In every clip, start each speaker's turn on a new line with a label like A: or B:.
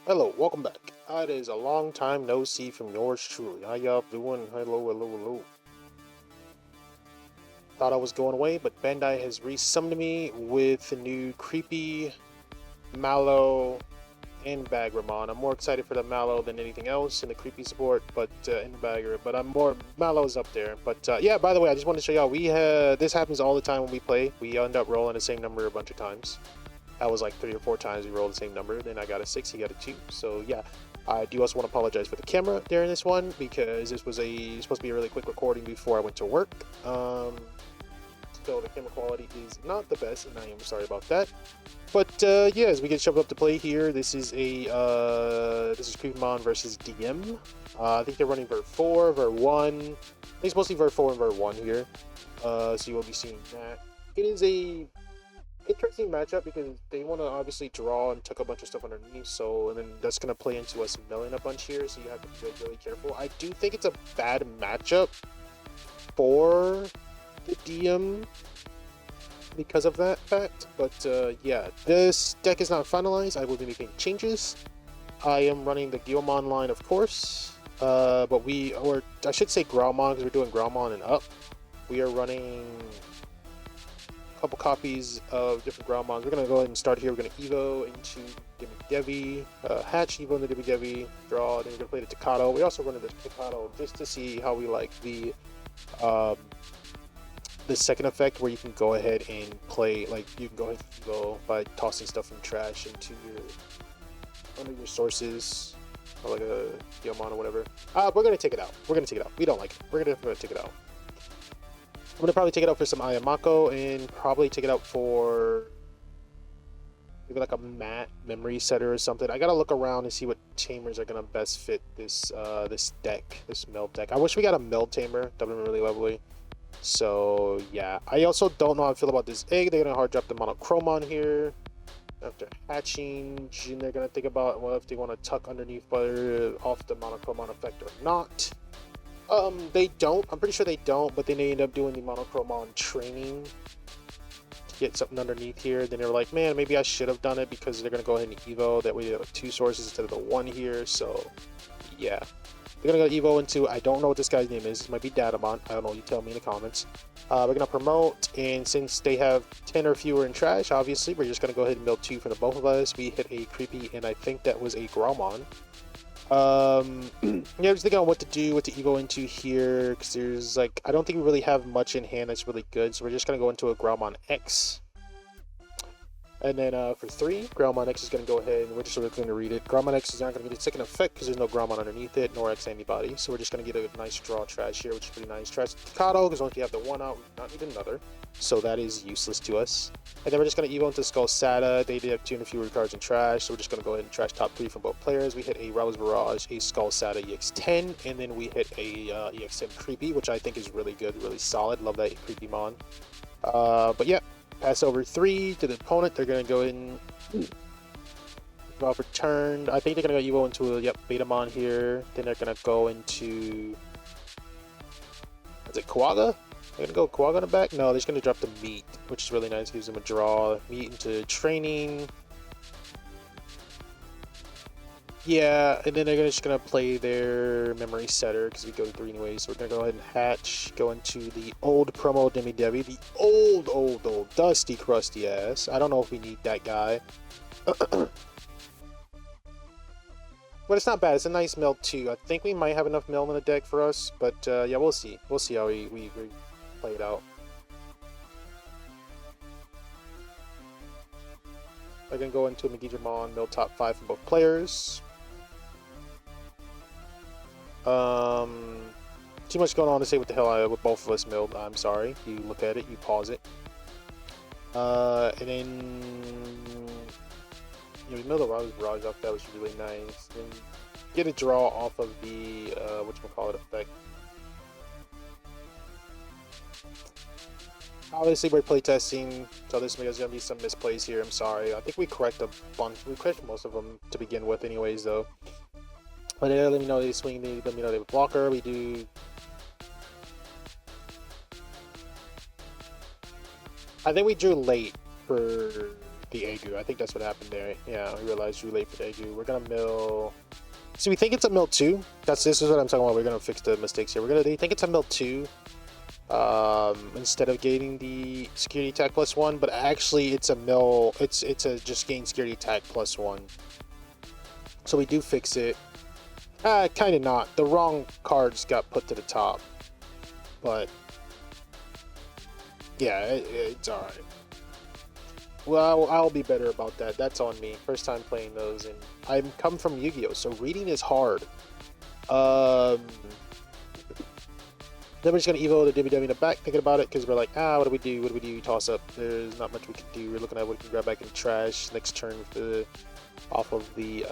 A: Hello, welcome back. It is a long time no see from yours truly. How y'all doing? Hello. Thought I was going away, but Bandai has resummoned me with the new creepy Mallow and Bagramon. I'm more excited for the Mallow than anything else in the creepy support, but in the Bagger. But I'm more Mallow's up there. But yeah, by the way, I just wanted to show y'all this happens all the time when we play. We end up rolling the same number a bunch of times. That was like 3 or 4 times we rolled the same number. Then I got a 6, he got a 2. So yeah, I do also want to apologize for the camera during this one because this was supposed to be a really quick recording before I went to work. So the camera quality is not the best, and I am sorry about that. But yeah, as we get shoved up to play here, this is Creepymon versus DM. I think they're running Vert 4, Vert 1. I think it's mostly Vert 4 and Vert 1 here. So you will be seeing that. It is a interesting matchup because they want to obviously draw and tuck a bunch of stuff underneath, so and then that's going to play into us milling a bunch here, so you have to be really, really careful. I do think it's a bad matchup for the DM because of that fact, but yeah, this deck is not finalized. I will be making changes. I am running the Digimon line, of course, but or I should say Growlmon, because we're doing Growlmon and up. We are running couple copies of different Growlmons. We're going to go ahead and start here. We're going to Evo into Devi, Hatch Evo into Devi, draw, then we're going to play the Tocado. We also run into the Tocado just to see how we like the second effect, where you can go ahead and play, like, you can go ahead and Evo by tossing stuff from trash into under your sources, or like a Diamond or whatever. We're going to take it out. We don't like it. We're going to take it out. I'm going to probably take it out for some Ayamako, and probably take it out for maybe like a matte memory setter or something. I got to look around and see what tamers are going to best fit this this meld deck. I wish we got a meld tamer. That would be really lovely. So yeah, I also don't know how I feel about this egg. They're going to hard drop the Monochromon here after hatching, and they're going to think about, well, if they want to tuck underneath off the Monochromon effect or not. They don't. I'm pretty sure they don't, but then they end up doing the Monochromon training to get something underneath here. Then they're like, man, maybe I should have done it, because they're going to go ahead and Evo. That way they have 2 sources instead of the 1 here. So, yeah. They're going to go Evo into, I don't know what this guy's name is. It might be Datamon. I don't know. You tell me in the comments. We're going to promote, and since they have 10 or fewer in trash, obviously, we're just going to go ahead and build 2 for the both of us. We hit a creepy, and I think that was a Growlmon. Yeah, I'm just thinking on what to do, what to Evo into here, because there's like, I don't think we really have much in hand that's really good, so we're just going to go into a Growlmon X. And then for 3, Growlmon X is going to go ahead, and we're just going to read it. Growlmon X is not going to get its second effect because there's no Growlmon underneath it, nor X antibody, so we're just going to get a nice draw trash here, which is pretty nice. Trash Tocado, because once you have the 1 out, we do not need another, so that is useless to us. And then we're just going to Evo into Skull Sada. They did have 2 and fewer cards in trash, so we're just going to go ahead and trash top 3 from both players. We hit a Rouse Barrage, a Skull Sada EX10, and then we hit a EX10 Creepy, which I think is really good, really solid. Love that Creepy Mon. But yeah. Pass over 3 to the opponent. They're going to go in. Draw for turn. I think they're going to go Evo into a Betamon here. Then they're going to go into. Is it Quagga? They're going to go Quagga in the back? No, they're just going to drop the Meat, which is really nice. Gives them a draw. Meat into training. Yeah, and then they're just going to play their memory setter because we go to 3 anyways. So we're going to go ahead and hatch, go into the old promo Devi, the old, dusty, crusty ass. I don't know if we need that guy. But it's not bad. It's a nice meld too. I think we might have enough meld in the deck for us, but yeah, we'll see. We'll see how we play it out. I can go into a Digimon, meld top 5 from both players. Too much going on to say what the hell with both of us milled. I'm sorry. You look at it, you pause it. And then we milled a Barrage off. That was really nice. And get a draw off of the whatchamacallit effect. Obviously, we're playtesting, so there's going to be some misplays here. I'm sorry. I think we correct a bunch. We correct most of them to begin with, anyways, though. But they let me know they swing. They let me know they have a blocker. We do. I think we drew late for the Agu. I think that's what happened there. Yeah, I realized you late for the Agu. We're gonna mill. So we think it's a mill 2. This is what I'm talking about. We're gonna fix the mistakes here. They think it's a mill 2. Instead of gaining the security attack +1, but actually it's a mill. It's a just gain security attack +1. So we do fix it. Kind of not. The wrong cards got put to the top, but yeah, it's all right. Well, I'll be better about that. That's on me. First time playing those, and I'm come from Yu-Gi-Oh, so reading is hard. Then we're just gonna evo the WW in the back, thinking about it, because we're like, what do we do? What do we do? Toss up. There's not much we can do. We're looking at what we can grab back in trash next turn with the off of the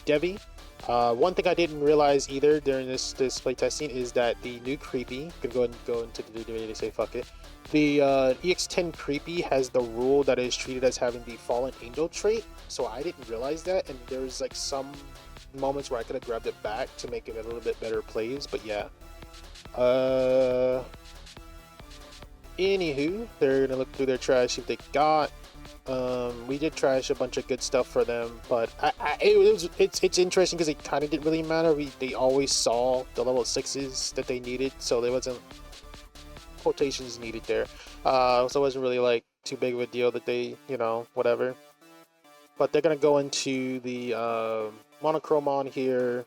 A: Devi. One thing I didn't realize either during this playtesting is that the new creepy, gonna go ahead and go into the WW to say fuck it. The EX10 creepy has the rule that is treated as having the fallen angel trait, so I didn't realize that, and there's like some moments where I could have grabbed it back to make it a little bit better plays, but yeah. Anywho, they're gonna look through their trash, see what they got. We did trash a bunch of good stuff for them, but it's interesting because it kind of didn't really matter. They always saw the level 6s that they needed, so there wasn't quotations needed there. So it wasn't really like too big of a deal that they, whatever. But they're gonna go into the Monochromon here.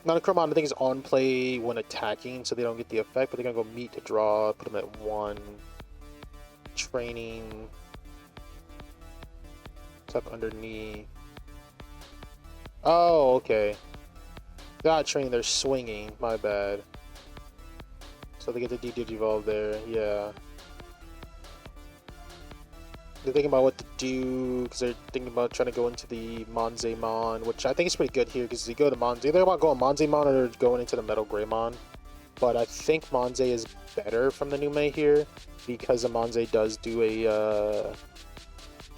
A: Monochromon, I think, is on play when attacking, so they don't get the effect, but they're gonna go meet to draw, put them at 1. Training. Tuck underneath. Oh, okay. They're not training, they're swinging. My bad. So they get the Digivolve there, yeah. They're thinking about what to do, because they're thinking about trying to go into the Monzemon, which I think is pretty good here, because you go to Monze, they're about going Monzemon or going into the Metal Greymon. But I think Monze is better from the new May here, because the Monze does do a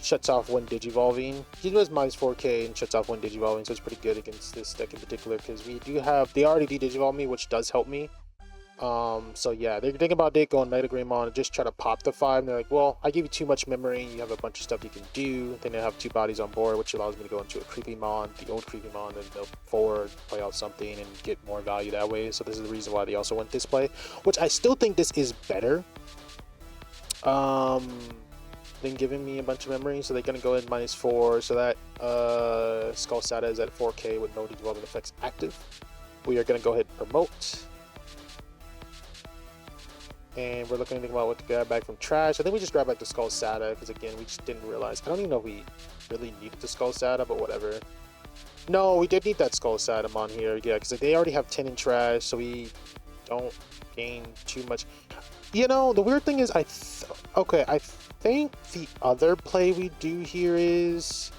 A: shuts off when Digivolving. He does -4k and shuts off when Digivolving, so it's pretty good against this deck in particular, because we do have, they already Digivolve me, which does help me. So yeah, they're thinking about it going Meta Greymon and just try to pop the 5. And they're like, well, I give you too much memory. You have a bunch of stuff you can do. Then they have 2 bodies on board, which allows me to go into a Creepymon, the old Creepymon, and they'll forward, play out something, and get more value that way. So this is the reason why they also went this play, which I still think this is better than giving me a bunch of memory. So they're gonna go in -4, so that Skull Sata is at 4k with no development effects active. We are gonna go ahead and promote. And we're looking to think about what to grab back from trash. I think we just grabbed back the Skull Sata, because again, we just didn't realize. I don't even know if we really needed the Skull Sata, but whatever. No, we did need that Skull Sata on here, yeah, because they already have 10 in trash, so we don't gain too much. The weird thing is, I think the other play we do here is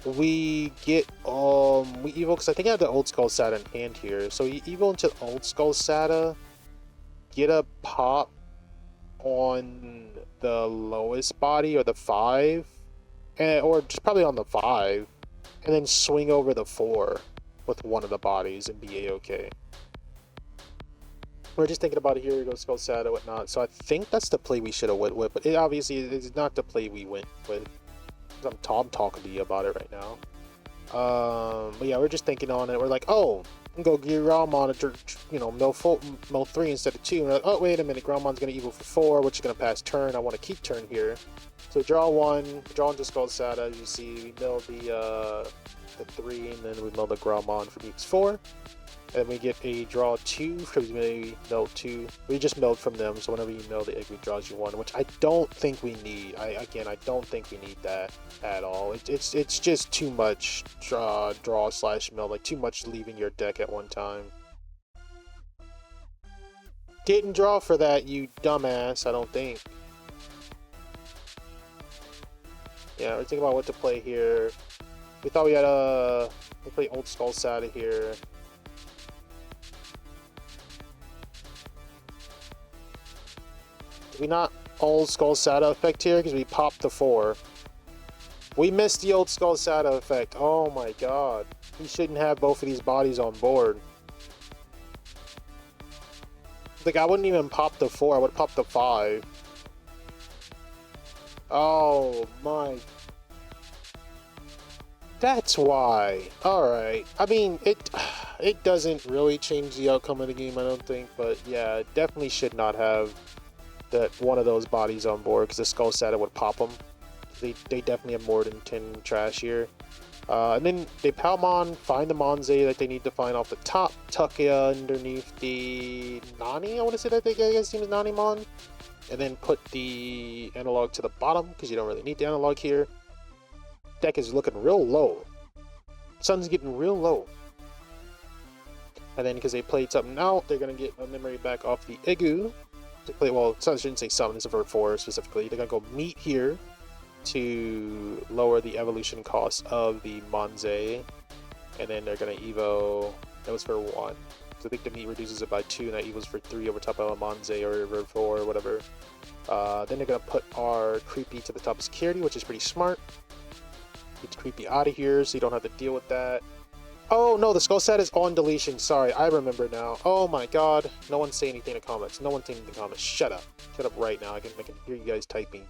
A: we get we evo, because I think I have the old Skull Sata in hand here, so you evo into old Skull Sata, get a pop on the lowest body or the 5, or just probably on the 5, and then swing over the 4 with one of the bodies and be a-okay. We're just thinking about it here. We go Skull Sata, whatnot. So I think that's the play we should have went with, but it obviously is not the play we went with. I'm talking to you about it right now. But yeah, we're just thinking on it. We're like, oh, go gear Growlmon to, mill 3 instead of 2. And we're like, oh, wait a minute, Growlmon's going to evo for 4, which is going to pass turn. I want to keep turn here. So draw 1, draw into Skull Sata. As you see, we mill the 3, and then we mill the Growlmon for EX4. And we get a draw 2 because we milled 2. We just milled from them, so whenever you mill the egg, it draws you 1, which I don't think we need. I don't think we need that at all. It's just too much draw / mill, like too much leaving your deck at one time. Didn't draw for that, you dumbass. I don't think. Yeah, we're thinking about what to play here. We thought we had we play old Skull Sata here. Did we not old Skull Sata effect here? Because we popped the 4. We missed the old Skull Sata effect. Oh my god. He shouldn't have both of these bodies on board. Like, I wouldn't even pop the 4. I would pop the 5. Oh my. That's why. Alright. I mean, it doesn't really change the outcome of the game, I don't think. But yeah, it definitely should not have that one of those bodies on board, because the Skull Saddle would pop them. They definitely have more than 10 trash here. And then they Palmon, find the Monze that they need to find off the top, tuck it underneath the Nani, I want to say that I guess name is Nanimon. And then put the analog to the bottom, because you don't really need the analog here. Deck is looking real low. Sun's getting real low. And then because they played something out, they're going to get a memory back off the Egu. To play, well, Sun shouldn't say summon, it's a verb 4 specifically. They're going to go meet here to lower the evolution cost of the Monze. And then they're going to Evo, that was for 1. So I think the meat reduces it by 2, and that Evo's for 3 over top of a Monze or verb 4 or whatever. Then they're going to put our Creepy to the top of security, which is pretty smart. Get the Creepy out of here so you don't have to deal with that. Oh no, the Skull Set is on deletion. Sorry, I remember now. Oh my god. No one say anything in the comments. No one say anything in the comments. Shut up. Shut up right now. I can hear you guys typing.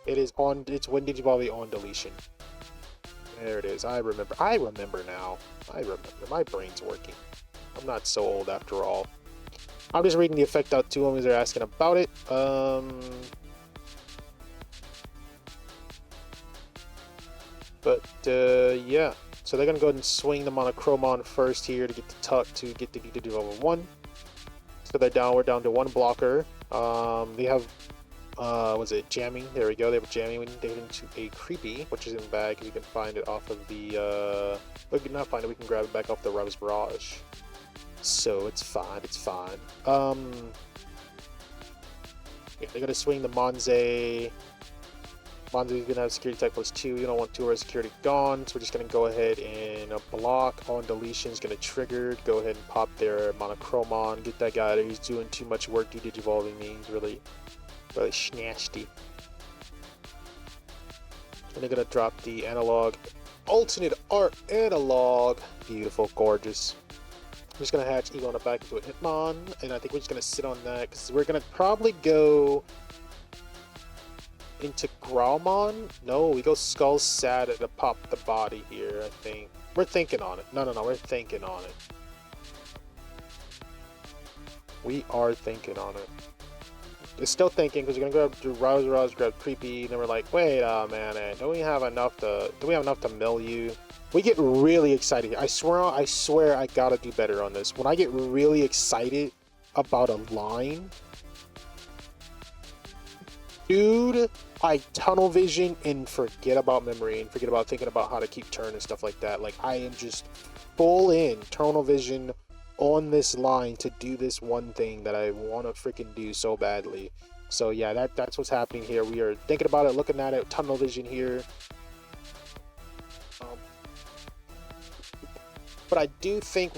A: It is on, it's when Digivolve on deletion. There it is. I remember. I remember now. I remember. My brain's working. I'm not so old after all. I'm just reading the effect out to them as they're asking about it. Yeah. So they're going to go ahead and swing the Monochromon first here to get the tuck to get the DD level 1. So they're down. We're down to 1 blocker. They have, was it jamming? There we go. They have jamming. We can get into a Creepy, which is in the bag, because you can find it off of the, we can not find it. We can grab it back off the Rebels Barrage. So it's fine. It's fine. Yeah, they're going to swing the Monze. Monze is going to have security type +2. You don't want 2 hours security gone, so we're just going to go ahead and block on deletion. Is going to trigger. Go ahead and pop their Monochromon. Get that guy there. He's doing too much work due to Digivolving me. He's really snasty. And they're going to drop the analog. Alternate art analog. Beautiful, gorgeous. I'm just going to hatch Evo on the back into a Hitmon. And I think we're just going to sit on that, because we're going to probably go into Growlmon? No, we go Skull Sada to pop the body here, I think. We're thinking on it. No, we're thinking on it. We are thinking on it. It's still thinking, because we're gonna grab Rouse, grab Creepy, and then we're like, wait a minute, do we have enough to mill you? We get really excited. I swear I gotta do better on this. When I get really excited about a line, dude, I tunnel vision and forget about memory and forget about thinking about how to keep turn and stuff like that. Like, I am just full in tunnel vision on this line to do this one thing that I want to freaking do so badly. So yeah, that's what's happening here. We are thinking about it, looking at it, tunnel vision here. But I do think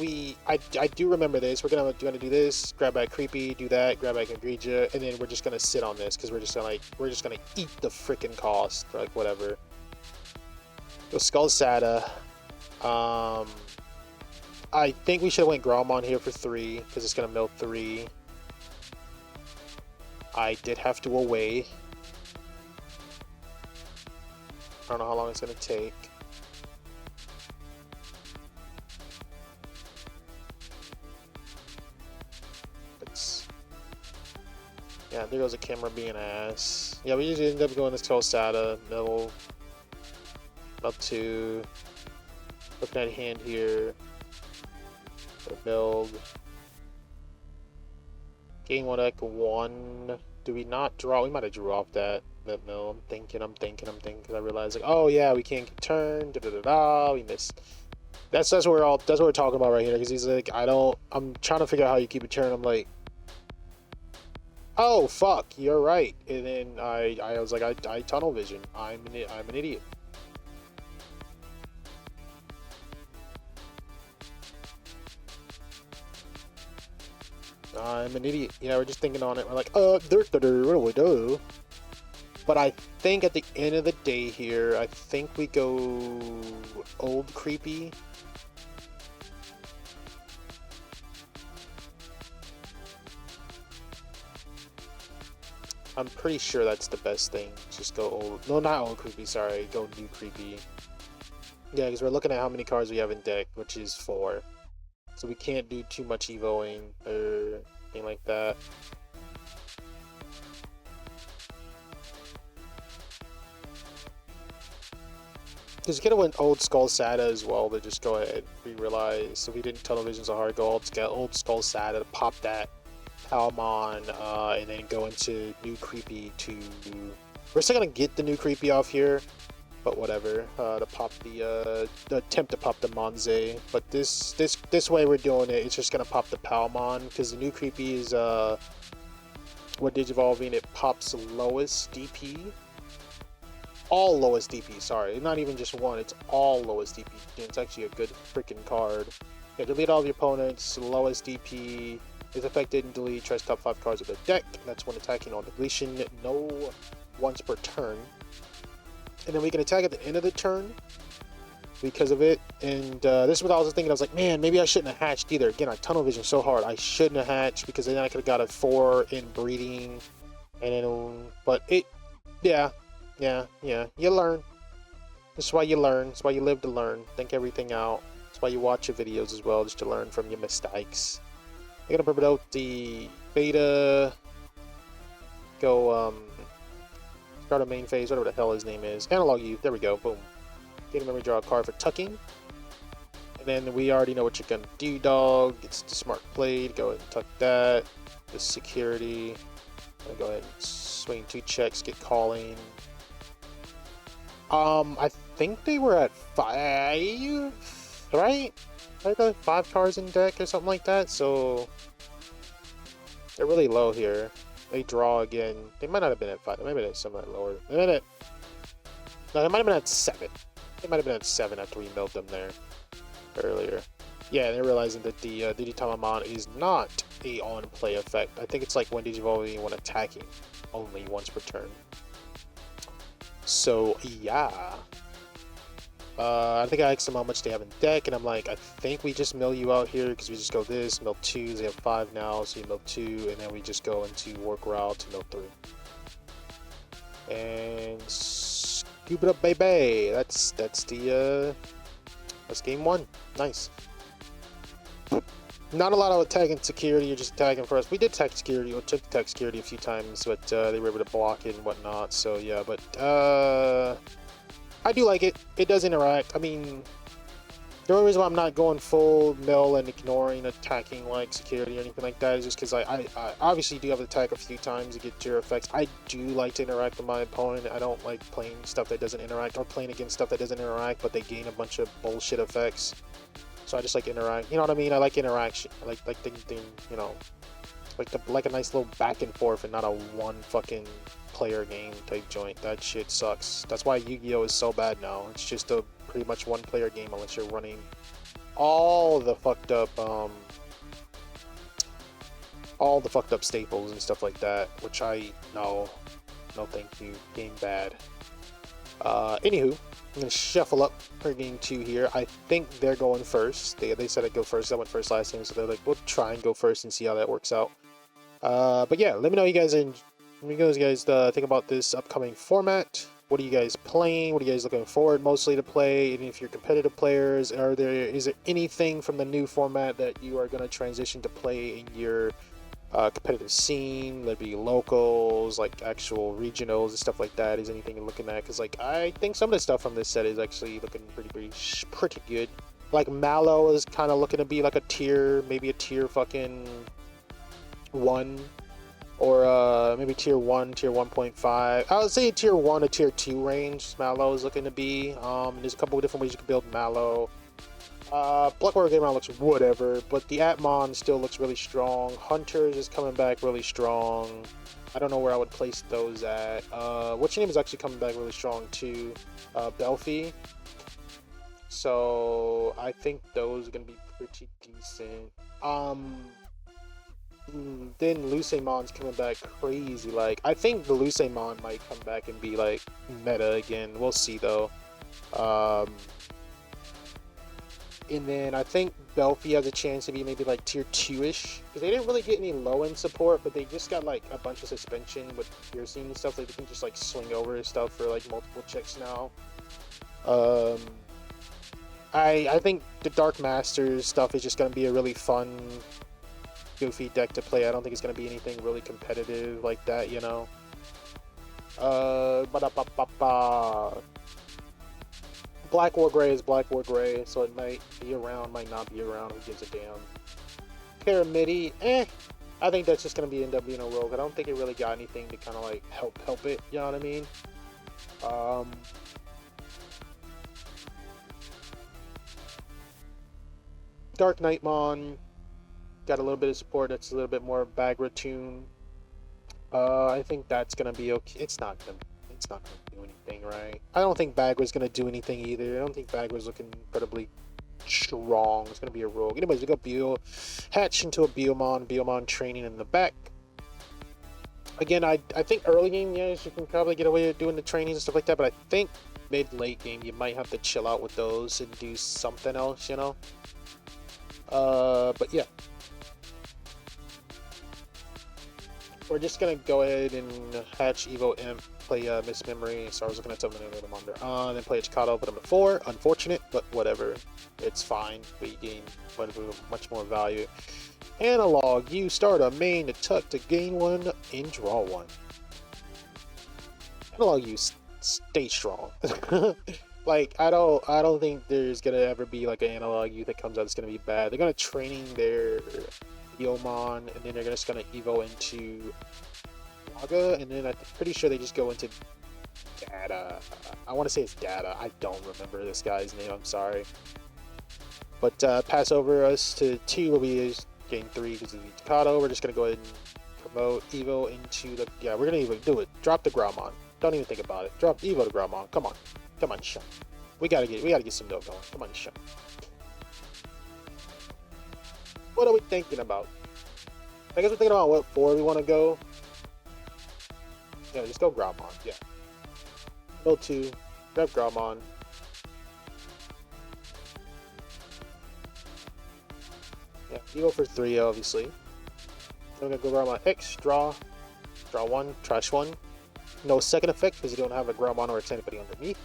A: I do remember this. We're gonna do this, grab back Creepy, do that, grab back Egregia, and then we're just gonna sit on this, because we're just gonna eat the freaking cost, like whatever. Go Skull Sada. I think we should have went Gromon here for 3, because it's gonna mill 3. I did have to away. I don't know how long it's gonna take. Yeah, there goes a camera being an ass. Yeah, we usually end up going this Skull Sada, mill 2. Looking at hand here. Build. Game 1 deck 1. Do we not draw? We might have drew off that mill. I'm thinking, because I realized, like, oh yeah, we can't get turned. We missed. That's what we're talking about right here. Because he's like, I'm trying to figure out how you keep a turn. I'm like, oh fuck, you're right. And then I was like, I tunnel vision. I'm an idiot. I'm an idiot. Yeah, we're just thinking on it. We're like, what do we do? But I think at the end of the day here, I think we go old Creepy. I'm pretty sure that's the best thing. Just go old. No, not old creepy. Sorry, go new creepy. Yeah, because we're looking at how many cards we have in deck, which is 4. So we can't do too much evoing or anything like that. Because you could have went Old Skull Sada as well to just go ahead and realize. So we didn't television so hard. Go Old Skull Sada to pop that Palmon, and then go into new creepy to. We're still gonna get the new creepy off here, but whatever. To pop the attempt to pop the Monze, but this way we're doing it. It's just gonna pop the Palmon because the new creepy is what Digivolving. It pops lowest DP. All lowest DP, sorry, not even just one, it's all lowest DP. It's actually a good freaking card. Yeah, delete all of your opponents, lowest DP is affected and delete trash top 5 cards of the deck. That's when attacking on deletion, no once per turn. And then we can attack at the end of the turn because of it. And this is what I was thinking. I was like, man, maybe I shouldn't have hatched either. Again, I tunnel vision so hard. I shouldn't have hatched because then I could have got a 4 in breeding. And then, but it, yeah. Yeah, you learn. That's why you learn. That's why you live to learn. Think everything out. That's why you watch your videos as well, just to learn from your mistakes. I'm gonna put out the beta. Go, start a main phase, whatever the hell his name is. Analog youth, there we go, boom. Get a memory, draw a card for tucking. And then we already know what you're gonna do, dog. It's the smart play. Go ahead and tuck that. The security. Go ahead and swing 2 checks, get calling. I think they were at 5, right? I got 5 cards in deck or something like that, so they're really low here. They draw again. They might not have been at 5. They might have been at somewhat lower. No, they might have been at 7. They might have been at 7 after we milled them there earlier. Yeah, they're realizing that the Digitamamon is not a on-play effect. I think it's like when Digivolving when attacking, only once per turn. So yeah, I think I asked them how much they have in deck, and I'm like, I think we just mill you out here because we just go this, mill 2, they have 5 now, so you mill 2, and then we just go into work route to mill 3. And scoop it up, baby. That's game 1. Nice. Not a lot of attacking security, you're just attacking for us. We did attack security, we took attack security a few times, but they were able to block it and whatnot, so yeah, but I do like it. It does interact. I mean, the only reason why I'm not going full mill and ignoring attacking like security or anything like that is just because I obviously do have to attack a few times to get your effects. I do like to interact with my opponent. I don't like playing stuff that doesn't interact or playing against stuff that doesn't interact, but they gain a bunch of bullshit effects. So I just like interact. You know what I mean? I like interaction. I like the you know, like a nice little back and forth and not a one fucking player game type joint. That shit sucks. That's why Yu-Gi-Oh is so bad now. It's just a pretty much one player game unless you're running all the fucked up staples and stuff like that, which I no thank you. Game bad. Anywho, I'm gonna shuffle up for game 2 here. I think they're going first. They said I'd go first. I went first last time, so they're like, we'll try and go first and see how that works out. But yeah, let me know what you guys think about this upcoming format. What are you guys playing? What are you guys looking forward mostly to play? And if you're competitive players, is there anything from the new format that you are going to transition to play in your competitive scene? There'd be locals, like actual regionals and stuff like that. Is anything you're looking at? Because like I think some of the stuff from this set is actually looking pretty good. Like Mallow is kind of looking to be like a tier, maybe a tier fucking 1, or maybe tier 1, tier 1.5. I would say tier 1 to tier 2 range. Mallow is looking to be. There's a couple of different ways you can build Mallow. Black Warrior Game looks whatever, but the Atmon still looks really strong. Hunters is coming back really strong. I don't know where I would place those at. What's your name is actually coming back really strong too. Belfie. So I think those are gonna be pretty decent. Then Lucémon's coming back crazy. Like I think the Lucémon might come back and be like meta again. We'll see though. And then I think Belfie has a chance to be maybe like tier 2-ish. Because they didn't really get any low-end support, but they just got like a bunch of suspension with piercing and stuff. Like they can just like swing over and stuff for like multiple checks now. Um, I think the Dark Masters stuff is just going to be a really fun, goofy deck to play. I don't think it's going to be anything really competitive like that, you know. Ba-da-ba-ba-ba. Black War Gray is Black War Gray, so it might be around, might not be around. Who gives a damn? Pyramidi, I think that's just gonna be end up being a rogue. I don't think it really got anything to kind of like help it. You know what I mean? Dark Nightmon got a little bit of support. That's a little bit more Bagra tune. I think that's gonna be okay. It's not gonna do anything, right? I don't think Bagra's gonna do anything either. I don't think Bagra's looking incredibly strong. It's gonna be a rogue. Anyways, we got hatch into a Beelmon training in the back. Again, I think early game, yes, you can probably get away with doing the trainings and stuff like that, but I think mid-late game you might have to chill out with those and do something else, you know. But yeah, we're just gonna go ahead and hatch Evo Imp, play Miss Memory. So I was looking at something and I'm under. Then play Chikado, put him at 4. Unfortunate, but whatever. It's fine. We gain much more value. Analog, you start a main to tuck to gain 1 and draw 1. Analog, you stay strong. Like I don't think there's gonna ever be like an analog youth that comes out that's gonna be bad. They're gonna training their Yomon, and then they're just gonna evo into Naga, and then I'm pretty sure they just go into Data. I want to say it's Data. I don't remember this guy's name. I'm sorry. But pass over us to 2 will be gain 3 because of the Takado. We're just gonna go ahead and promote Evo into the we're gonna even do it. Drop the Graumon. Don't even think about it. Drop Evo to Graumon. Come on, Shun. We gotta get some dough going. Come on, Shun. What are we thinking about? I guess we're thinking about what 4 we want to go. Yeah, just go Graumon. Yeah. Go 2. Grab Graumon. Yeah, you go for 3, obviously. So I'm gonna go Graumon X, draw 1, trash 1. No second effect because you don't have a Graumon or anybody underneath.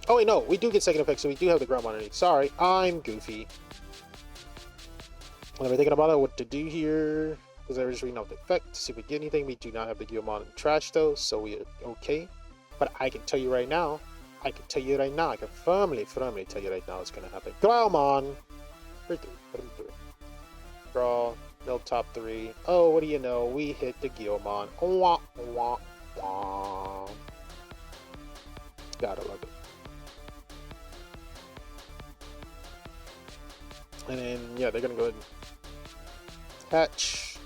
A: Oh wait, no, we do get second effect, so we do have the Graumon underneath. Sorry, I'm goofy. When I'm thinking about it, what to do here, because I was just reading out the effect to see if we get anything. We do not have the Guilmon in trash though, so we are okay. But I can tell you right now, I can firmly tell you right now it's gonna happen. Graumon! For 3, put him through. Draw, mill top 3. Oh, what do you know? We hit the Guilmon. Wah, wah, wah. Gotta love it. And then, yeah, they're gonna go ahead and hatch.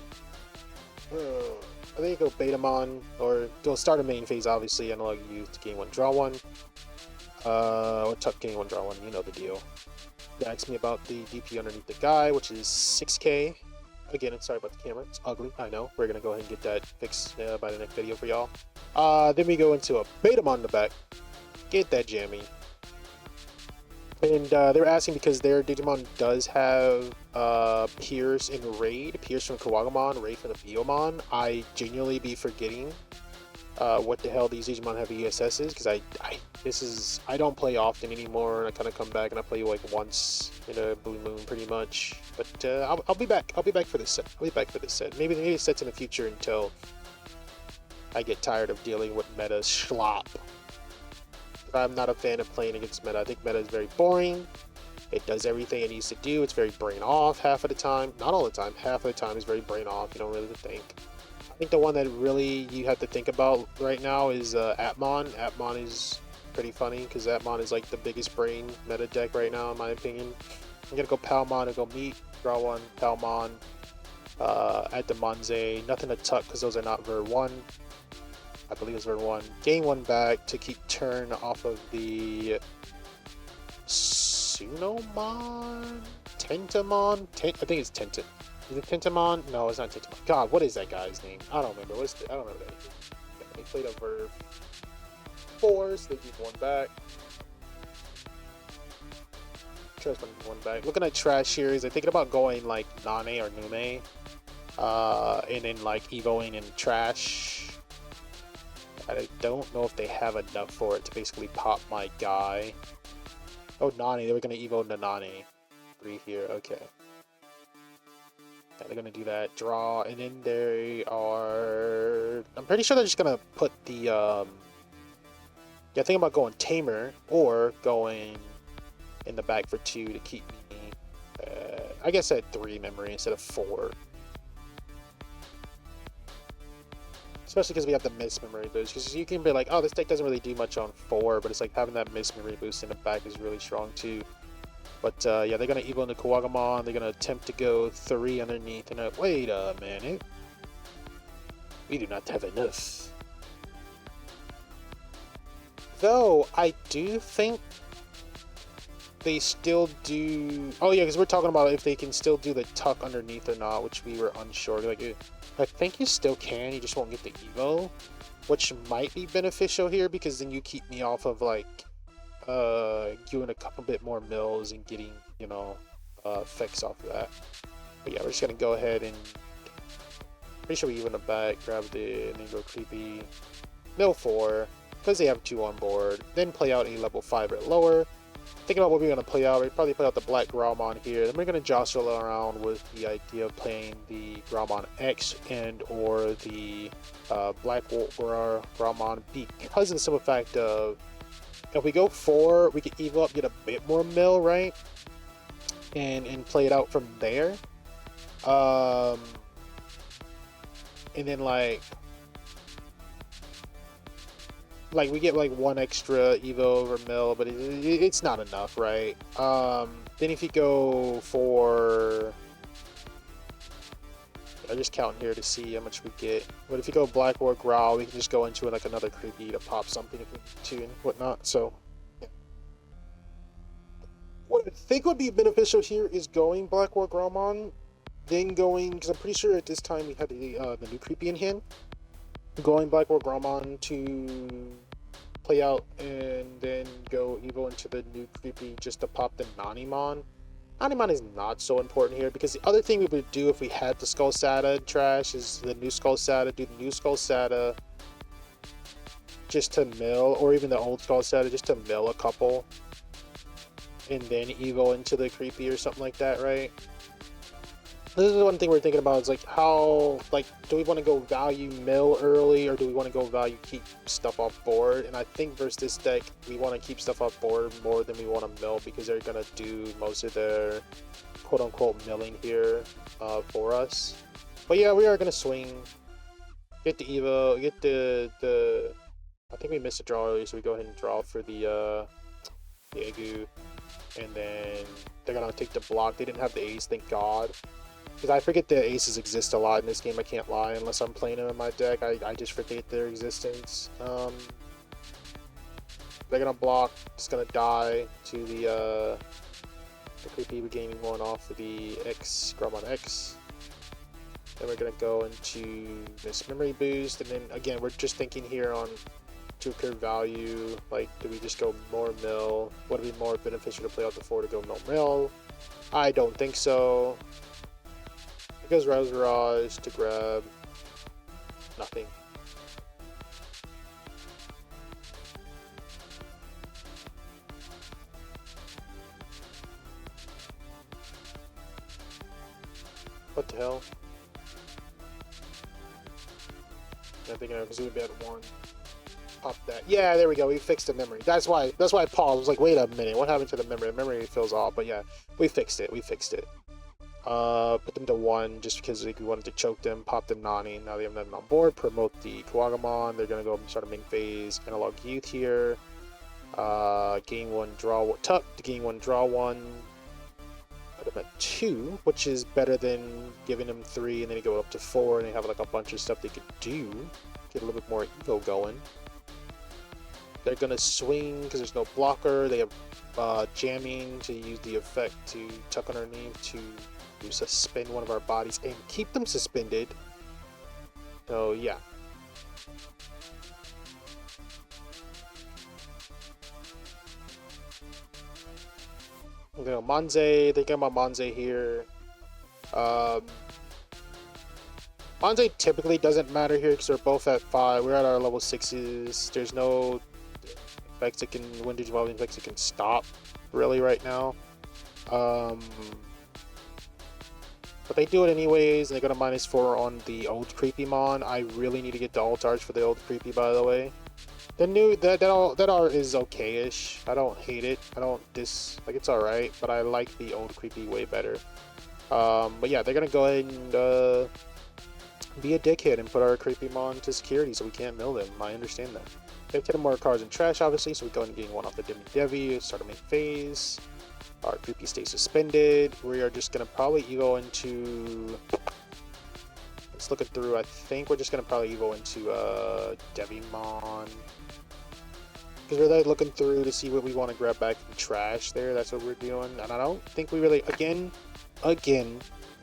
A: I think go Betamon, or go start a main phase, obviously. Analog youth to gain 1, draw 1. Or tuck gain 1, draw 1. You know the deal. They asked me about the DP underneath the guy, which is 6k. Again, I'm sorry about the camera. It's ugly, I know. We're gonna go ahead and get that fixed by the next video for y'all. Then we go into a Betamon in the back. Get that jammy. And they were asking because their Digimon does have Pierce and Raid. Pierce from Kawagamon, Raid from the Biomon. I genuinely be forgetting what the hell these Digimon have ESSs, because I don't play often anymore, and I kind of come back and I play like once in a blue moon pretty much. But I'll be back. I'll be back for this set. Maybe the sets in the future until I get tired of dealing with meta schlop. I'm not a fan of playing against meta. I think meta is very boring. It does everything it needs to do. It's very brain off half of the time. Not all the time. Half of the time is very brain off. You don't really think. I think the one that really you have to think about right now is Atmon. Atmon is pretty funny because Atmon is like the biggest brain meta deck right now in my opinion. I'm gonna go Palmon and go meet, draw 1, Palmon, at the Monze. Nothing to tuck because those are not Ver 1. I believe it's Ver 1. Gain 1 back to keep turn off of the Sunomon? Tentamon? I think it's Tentamon. Is it Tentamon? No, it's not Tentamon. God, what is that guy's name? I don't remember. I don't remember that. They played a Ver 4, so they keep 1 back. Trash one back. Looking at trash here, is I thinking about going like Nane or Nume, and then like evoing in trash. I don't know if they have enough for it to basically pop my guy. Oh, Nani, they were gonna evo into Nani. 3 here, okay. Yeah, they're gonna do that. Draw, and then they are... I'm pretty sure they're just gonna put the, Yeah, think about going Tamer, or going in the back for 2 to keep me, I guess at 3 memory instead of 4. Especially because we have the miss memory boost. Because you can be like, oh, this deck doesn't really do much on 4, but it's like having that miss memory boost in the back is really strong too. But yeah, they're going to evo into Kawagamon. They're going to attempt to go 3 underneath. And wait a minute. We do not have enough. Though, I do think they still do... Oh yeah, because we're talking about if they can still do the tuck underneath or not, which we were unsure. Like, I think you still can, you just won't get the evo, which might be beneficial here because then you keep me off of like doing a couple bit more mills and getting, you know, effects off of that. But yeah, we're just gonna go ahead and pretty sure we even the back, grab the and then go creepy mill 4 because they have 2 on board, then play out a level 5 or lower. Thinking about what we're going to play out, we'll probably play out the Black Growlmon here. Then we're going to jostle around with the idea of playing the Growlmon X and or the Black Growlmon because of the simple fact of if we go 4, we can evo up, get a bit more mill, right? And play it out from there. And then like we get like 1 extra evo over mill, but it's not enough, right? Then if you go for, I'm just counting here to see how much we get. But if you go Black or Growl, we can just go into like another creepy to pop something if we need to and whatnot. So yeah. What I think would be beneficial here is going Black or Growlmon, then going, because I'm pretty sure at this time we had the new creepy in hand. Going Black or Growlmon to play out and then go evo into the new creepy just to pop the Nanimon. Nanimon is not so important here because the other thing we would do if we had the Skull Sata trash is the new Skull Sata, do the new Skull Sata just to mill, or even the old Skull Sata just to mill a couple and then evo into the creepy or something like that, right? This is one thing we're thinking about is like how, like, do we want to go value mill early or do we want to go value keep stuff off board? And I think versus this deck, we want to keep stuff off board more than we want to mill because they're going to do most of their quote-unquote milling here for us. But yeah, we are going to swing, get the evo, get the I think we missed a draw earlier, so we go ahead and draw for the Agu. And then they're going to take the block. They didn't have the ace, thank God. Because I forget the aces exist a lot in this game, I can't lie. Unless I'm playing them in my deck, I just forget their existence. They're gonna block, just gonna die to the creepy gaming one off of the X, Gromon X. Then we're gonna go into this memory boost, and then again, we're just thinking here on to curve value, like, do we just go more mill? Would it be more beneficial to play out the 4 to go no mill? I don't think so. Goes Razorage to grab nothing. What the hell? I'm thinking because we would be at 1. Pop that. Yeah, there we go. We fixed the memory. That's why I paused. I was like, wait a minute, what happened to the memory? The memory feels off, but yeah, we fixed it. Put them to 1 just because we wanted to choke them, pop them Nani. Now they have them on board. Promote the Kawagamon. They're gonna go and start a main phase. Analog Youth here. Gain 1, draw 1. Tuck to gain 1, draw 1. Put them at 2, which is better than giving them 3 and then you go up to 4 and they have like a bunch of stuff they could do. Get a little bit more ego going. They're gonna swing because there's no blocker. They have jamming to use the effect to tuck underneath to suspend one of our bodies and keep them suspended. So yeah. You know, Manze, they got my Manze here. Um, Manze typically doesn't matter here because they're both at 5. We're at our level 6s. There's no effects that can, when Digivolving effects that can stop really right now. But they do it anyways, and they got a -4 on the old Creepy Mon. I really need to get the alt art for the old Creepy, by the way. The new that art is okay-ish. I don't hate it. I don't like it's alright, but I like the old Creepy way better. But yeah, they're gonna go ahead and be a dickhead and put our Creepy Mon to security so we can't mill them. I understand that. We have 10 more cards in trash, obviously, so we go ahead and getting one off the Demi Devi, start a main phase. Our Creepy stays suspended. We are just gonna probably evo into. Let's look it through. I think we're just gonna probably evo into Devimon. Because we're like looking through to see what we want to grab back from trash there. That's what we're doing. And I don't think we really again,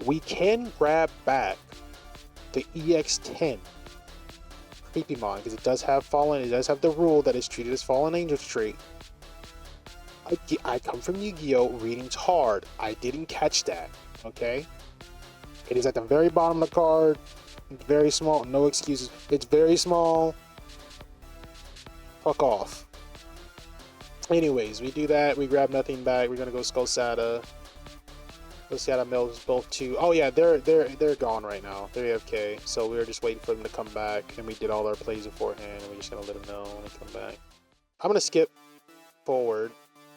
A: we can grab back the EX10 Creepymon because it does have fallen, it does have the rule that is treated as fallen angel trait. I come from Yu-Gi-Oh! Reading's hard. I didn't catch that, okay? It is at the very bottom of the card. It's very small. No excuses. It's very small. Fuck off. Anyways, we do that. We grab nothing back. We're gonna go Skullsata. Skullsata mills both 2. Oh yeah, they're gone right now. They're AFK. So we were just waiting for them to come back, and we did all our plays beforehand, and we're just gonna let them know when they come back. I'm gonna skip forward.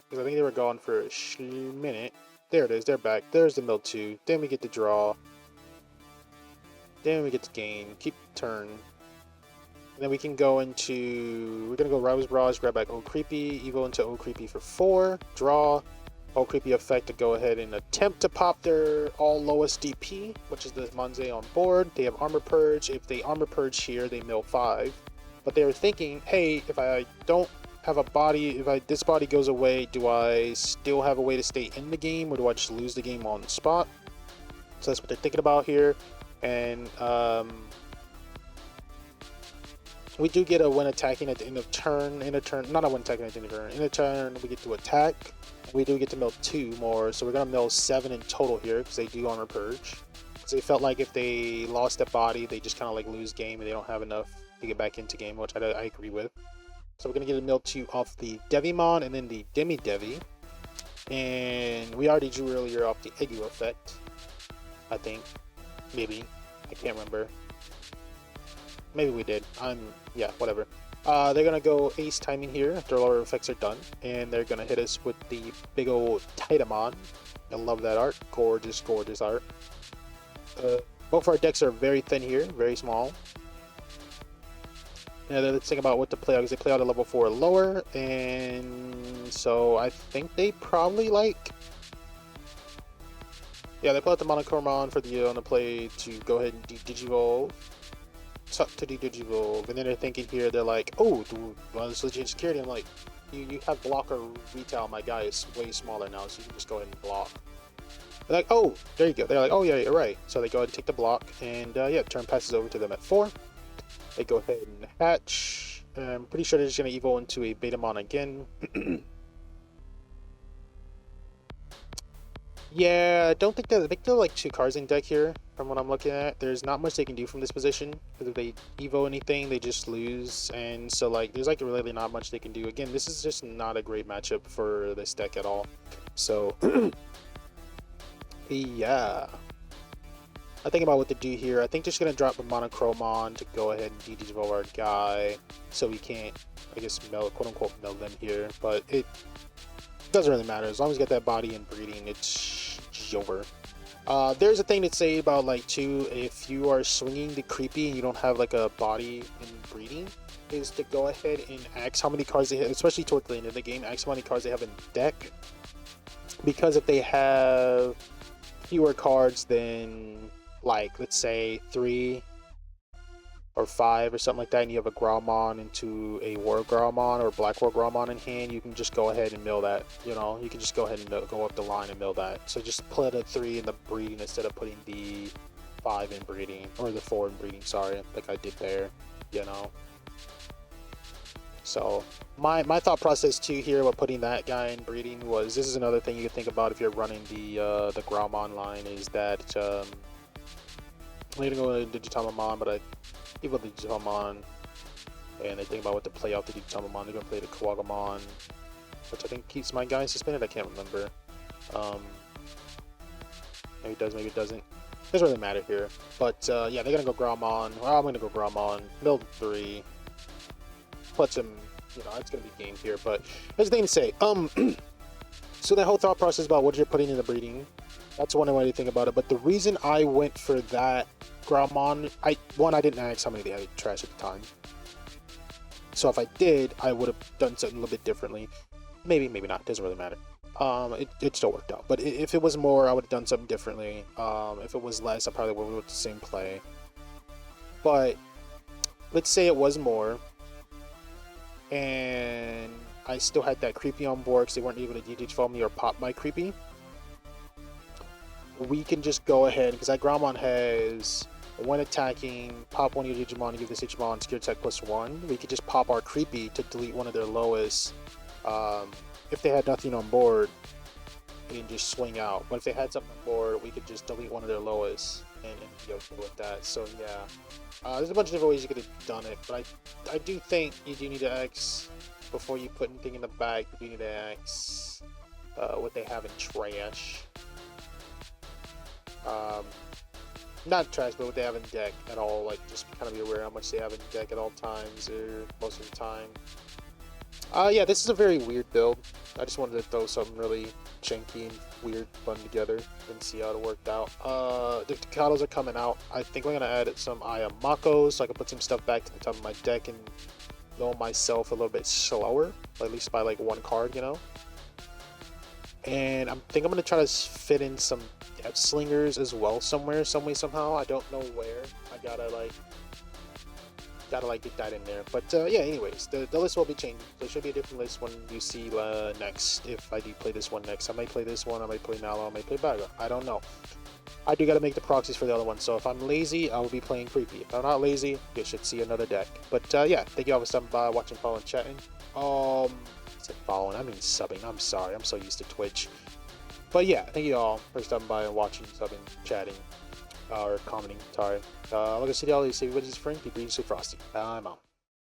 A: Because I think they were gone for a minute. There it is, they're back. There's the mill 2. Then we get to draw. Then we get to gain. Keep turn. And then we can go into... We're going to go Rose Barrage, grab back Old Creepy, evo into Old Creepy for 4. Draw. Old Creepy effect to go ahead and attempt to pop their all lowest DP, which is the Manze on board. They have Armor Purge. If they Armor Purge here, they mill 5. But they were thinking, hey, if I don't have a body, if this body goes away, do I still have a way to stay in the game, or do I just lose the game on the spot? So that's what they're thinking about here. And we do get a when attacking at the end of turn, not a when attacking at the end of turn, in a turn we get to attack. We do get to mill 2 more, so we're gonna mill 7 in total here because they do Armor Purge. Because they felt like if they lost a body, they just kind of like lose game and they don't have enough to get back into game, which I agree with. So we're going to get a mill 2 off the Devimon and then the Demi Devi. And we already drew earlier off the Egu effect. I think. Maybe. I can't remember. Maybe we did. Yeah, whatever. They're going to go Ace Timing here after all our effects are done. And they're going to hit us with the big old Titamon. I love that art. Gorgeous, gorgeous art. Both of our decks are very thin here. Very small. Yeah, let's think about what to play out, because they play out a level 4 or lower, and so I think they probably like... Yeah, they play out the Monochromon for the on the play to go ahead and Digivolve. To Digivolve, and then they're thinking here, they're like, oh, let's legit security. I'm like, you have block or retail, my guy is way smaller now, so you can just go ahead and block. They're like, oh, there you go. They're like, oh yeah, you're right. So they go ahead and take the block, and yeah, turn passes over to them at 4. They go ahead and hatch. I'm pretty sure they're just going to evolve into a Betamon again. Yeah, I don't think that... I think there are like 2 cards in deck here, from what I'm looking at. There's not much they can do from this position, because if they evo anything, they just lose. And so, like, there's like really not much they can do. Again, this is just not a great matchup for this deck at all. So, yeah. I think about what to do here. I think just gonna drop a Monochromon to go ahead and de-evolve our guy, so we can't, I guess, quote unquote mill them here. But it doesn't really matter as long as you get that body and breeding. It's over. There's a thing to say about like too, if you are swinging the creepy and you don't have like a body in breeding, is to go ahead and ask how many cards they have, especially towards the end of the game. Ask how many cards they have in deck, because if they have fewer cards than, like, let's say 3 or 5 or something like that, and you have a Growlmon into a War Growlmon or Black War Growlmon in hand, you can just go ahead and mill that. You know, you can just go ahead and go up the line and mill that. So just put a 3 in the breeding instead of putting the 5 in breeding, or the 4 in breeding, sorry, like I did there, you know. So my thought process too here with putting that guy in breeding was, this is another thing you can think about if you're running the Gromon line, is that I'm gonna go into Digitamamon, but I keep with Digitamamon, and I think about what to play out the Digitamamon. They're gonna play the Kawagamon, which I think keeps my guy suspended. I can't remember. Maybe it does, maybe it doesn't. Doesn't really matter here. But yeah, they're gonna go Gromon. Well, I'm gonna go Gromon. Build 3. Put some, you know, it's gonna be game here. But there's the thing to say. So that whole thought process about what you're putting in the breeding, that's one way to think about it. But the reason I went for that Gromon, I didn't ask how many they had trash at the time. So if I did, I would have done something a little bit differently. Maybe, maybe not. Doesn't really matter. It still worked out. But if it was more, I would have done something differently. If it was less, I probably would have with the same play. But let's say it was more, and I still had that creepy on board because they weren't able to DH follow me or pop my creepy. We can just go ahead, because that Gromon has, when attacking, pop one of your Digimon and give this Digimon secure attack +1. We could just pop our creepy to delete one of their lowest. If they had nothing on board, we can just swing out. But if they had something on board, we could just delete one of their lowest and be okay with that. So yeah, there's a bunch of different ways you could have done it, but I do think you do need to X before you put anything in the bag. You do need to X what they have in trash. Not trash, but what they have in deck at all. Like, just kind of be aware how much they have in deck at all times, or most of the time. Yeah, this is a very weird build. I just wanted to throw something really chunky and weird fun together and see how it worked out. The Takados are coming out. I think we're going to add some Ayamakos so I can put some stuff back to the top of my deck and know myself a little bit slower, at least by like 1 card, you know? And I think I'm going to try to fit in some Death Slingers as well somewhere, some way, somehow. I don't know where. I gotta get that in there. But yeah, anyways, the list will be changing. There should be a different list when you see next. If I do play this one next, I might play this one, I might play Nala, I might play Baga. I don't know. I do gotta make the proxies for the other one, so if I'm lazy, I will be playing Creepy. If I'm not lazy, you should see another deck. But yeah, thank you all for stopping by, watching, following, chatting. I said following, I mean subbing. I'm sorry, I'm so used to Twitch. But yeah, thank you all for stopping by and watching, subbing, chatting, or commenting. Sorry. Like I said, y'all, everybody's friend. Keep being so frosty. I'm out.